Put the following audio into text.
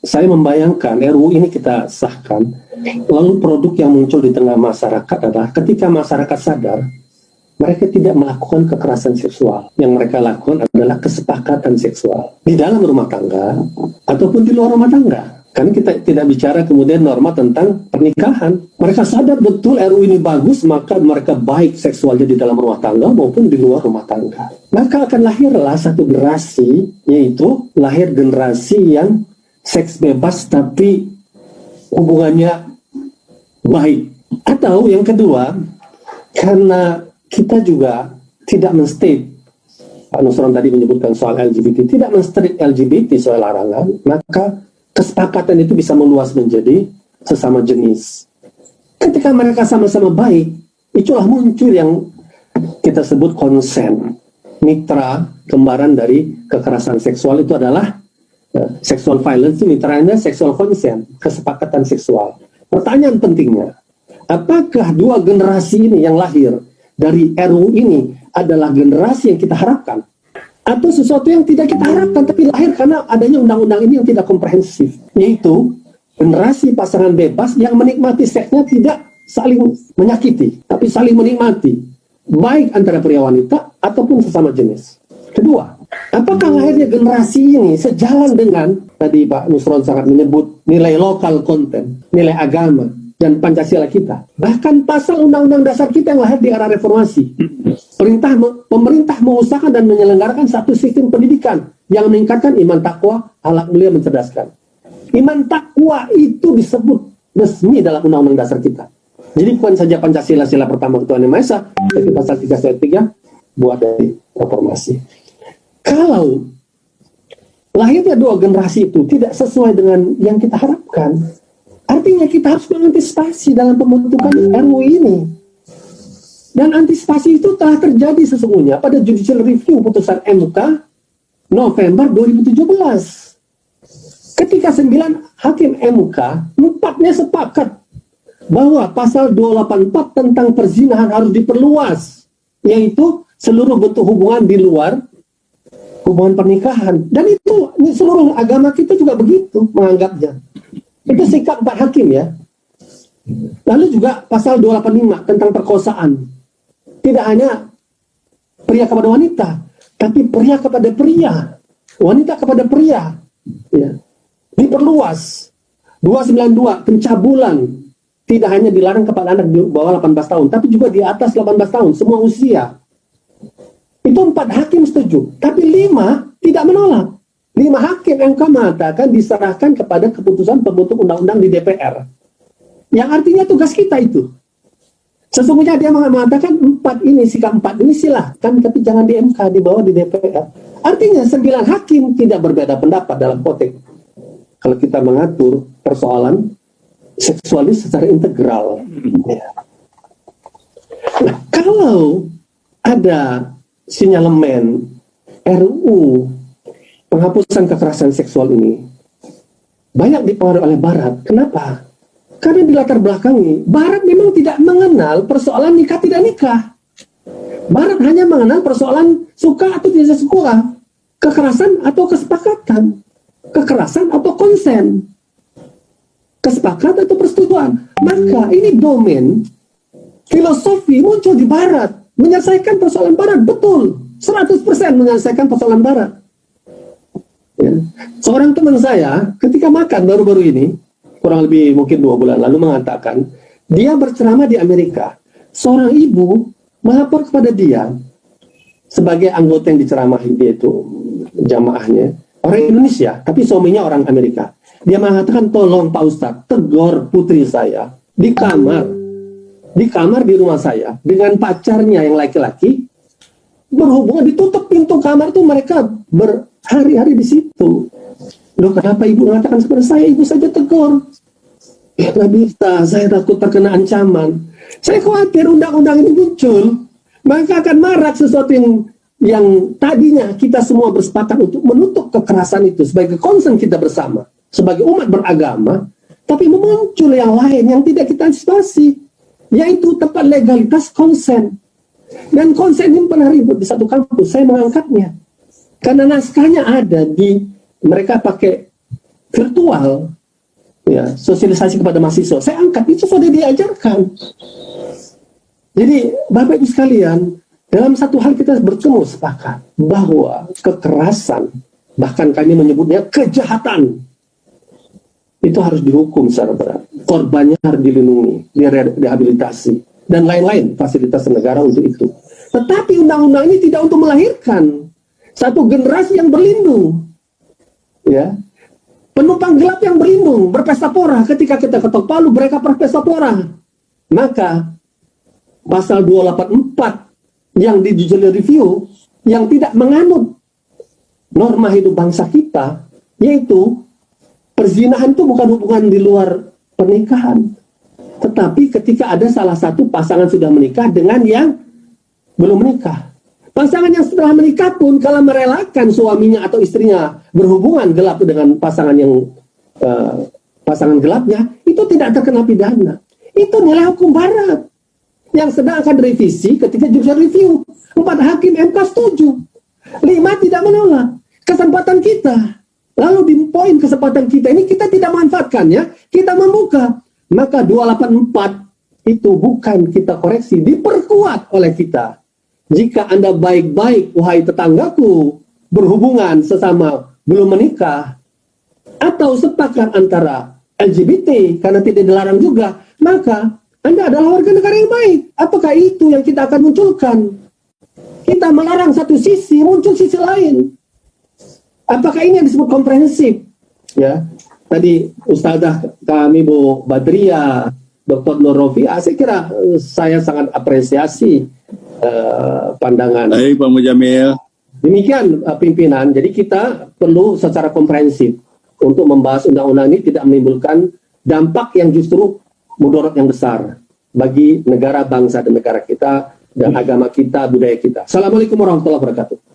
saya membayangkan RUU ini kita sahkan, lalu produk yang muncul di tengah masyarakat adalah ketika masyarakat sadar mereka tidak melakukan kekerasan seksual. Yang mereka lakukan adalah kesepakatan seksual di dalam rumah tangga ataupun di luar rumah tangga. Karena kita tidak bicara kemudian norma tentang pernikahan. Mereka sadar betul RUU ini bagus, maka mereka baik seksualnya di dalam rumah tangga maupun di luar rumah tangga. Maka akan lahirlah satu generasi, yaitu lahir generasi yang seks bebas tapi hubungannya baik. Atau yang kedua, karena kita juga tidak men-state, Pak Nusron tadi menyebutkan soal LGBT, tidak men-state LGBT soal larangan, maka kesepakatan itu bisa meluas menjadi sesama jenis. Ketika mereka sama-sama baik, itulah muncul yang kita sebut konsen. Mitra kembaran dari kekerasan seksual itu adalah sexual violence, mitranya sexual consent, kesepakatan seksual. Pertanyaan pentingnya, apakah dua generasi ini yang lahir dari RUU ini adalah generasi yang kita harapkan? Atau sesuatu yang tidak kita harapkan tapi lahir karena adanya undang-undang ini yang tidak komprehensif, yaitu generasi pasangan bebas yang menikmati seksnya tidak saling menyakiti tapi saling menikmati, baik antara pria wanita ataupun sesama jenis. Kedua, apakah lahirnya generasi ini sejalan dengan tadi Pak Nusron sangat menyebut nilai lokal konten, nilai agama dan Pancasila kita, bahkan pasal undang-undang dasar kita yang lahir di era reformasi. Pemerintah mengusahakan dan menyelenggarakan satu sistem pendidikan yang meningkatkan iman takwa, akhlak mulia, mencerdaskan. Iman takwa itu disebut resmi dalam undang-undang dasar kita. Jadi bukan saja Pancasila sila pertama Tuhan Yang Maha Esa, tapi pasal 3 ayat 3 buat dari reformasi. Kalau lahirnya dua generasi itu tidak sesuai dengan yang kita harapkan, artinya kita harus mengantisipasi dalam pembentukan RUU ini. Dan antisipasi itu telah terjadi sesungguhnya pada judicial review putusan MK November 2017. Ketika 9 hakim MK, 4-nya sepakat bahwa pasal 284 tentang perzinahan harus diperluas, yaitu seluruh bentuk hubungan di luar hubungan pernikahan. Dan itu seluruh agama kita juga begitu menganggapnya. Itu sikap 4 hakim ya. Lalu juga pasal 285 tentang perkosaan. Tidak hanya pria kepada wanita, tapi pria kepada pria, wanita kepada pria. Ya. Diperluas. 292 pencabulan tidak hanya dilarang kepada anak di bawah 18 tahun, tapi juga di atas 18 tahun, semua usia. Itu 4 hakim setuju, tapi 5 tidak menolak. 5 hakim MK mengatakan diserahkan kepada keputusan pembentuk undang-undang di DPR. Yang artinya tugas kita itu. Sesungguhnya dia mengatakan 4 ini, sikap 4 ini silahkan, tapi jangan di MK, dibawa di DPR. Artinya 9 hakim tidak berbeda pendapat dalam konteks. Kalau kita mengatur persoalan seksualis secara integral. Ya. Nah, kalau ada sinyalemen RUU penghapusan kekerasan seksual ini banyak dipengaruhi oleh Barat. Kenapa? Karena di latar belakangi, Barat memang tidak mengenal persoalan nikah tidak nikah. Barat hanya mengenal persoalan suka atau tidak suka, kekerasan atau kesepakatan, kekerasan atau konsen, kesepakatan atau persetujuan. Maka ini domain filosofi muncul di Barat, menyelesaikan persoalan Barat, betul, 100% menyelesaikan persoalan Barat. Ya. Seorang teman saya ketika makan baru-baru ini, kurang lebih mungkin 2 bulan lalu, mengatakan dia berceramah di Amerika. Seorang ibu melapor kepada dia sebagai anggota yang diceramahi, dia itu jamaahnya orang Indonesia, tapi suaminya orang Amerika. Dia mengatakan, tolong Pak Ustadz, tegur putri saya di kamar di rumah saya dengan pacarnya yang laki-laki berhubungan, ditutup pintu kamar tuh, mereka berhari-hari di situ. Loh, kenapa ibu mengatakan seperti saya? Ibu saja tegur. Ya nggak bisa, saya takut terkena ancaman. Saya khawatir undang-undang ini muncul, maka akan marak sesuatu yang tadinya kita semua bersepakat untuk menutup kekerasan itu sebagai concern kita bersama, sebagai umat beragama, tapi muncul yang lain yang tidak kita antisipasi, yaitu tempat legalitas konsen. Dan konsen ini pernah ribut di satu kampus, saya mengangkatnya. Karena naskahnya ada di, mereka pakai virtual, ya, sosialisasi kepada mahasiswa. Saya angkat, itu sudah diajarkan. Jadi, Bapak Ibu sekalian, dalam satu hal kita bertemu sepakat bahwa kekerasan, bahkan kami menyebutnya kejahatan, itu harus dihukum secara berat. Korbannya harus dilindungi, direhabilitasi, dan lain-lain fasilitas negara untuk itu. Tetapi undang-undang ini tidak untuk melahirkan satu generasi yang berlindung, ya, penumpang gelap yang berlindung, berpesta pora. Ketika kita ketok palu, mereka berpesta pora. Maka pasal 284 yang di judicial review yang tidak menganut norma hidup bangsa kita, yaitu perzinahan itu bukan hubungan di luar pernikahan, tetapi ketika ada salah satu pasangan sudah menikah dengan yang belum menikah. Pasangan yang setelah menikah pun kalau merelakan suaminya atau istrinya berhubungan gelap dengan pasangan yang pasangan gelapnya, itu tidak terkena pidana. Itu nilai hukum barat yang sedang akan direvisi ketika judicial review. 4 hakim MK setuju, 5 tidak menolak. Kesempatan kita. Lalu di poin kesempatan kita ini kita tidak manfaatkannya, kita membuka. Maka 284 itu bukan kita koreksi, diperkuat oleh kita. Jika Anda baik-baik, wahai tetanggaku, berhubungan sesama belum menikah, atau sepakat antara LGBT, karena tidak dilarang juga, maka Anda adalah warga negara yang baik. Apakah itu yang kita akan munculkan? Kita melarang satu sisi, muncul sisi lain. Apakah ini yang disebut komprehensif? Ya, tadi Ustazah kami Bu Badria, Dr. Nur Rofiah, saya kira saya sangat apresiasi pandangan. Baik, Pak Mujamil. Demikian pimpinan. Jadi kita perlu secara komprehensif untuk membahas undang-undang ini tidak menimbulkan dampak yang justru mudarat yang besar bagi negara, bangsa dan negara kita dan agama kita, budaya kita. Assalamualaikum warahmatullahi wabarakatuh.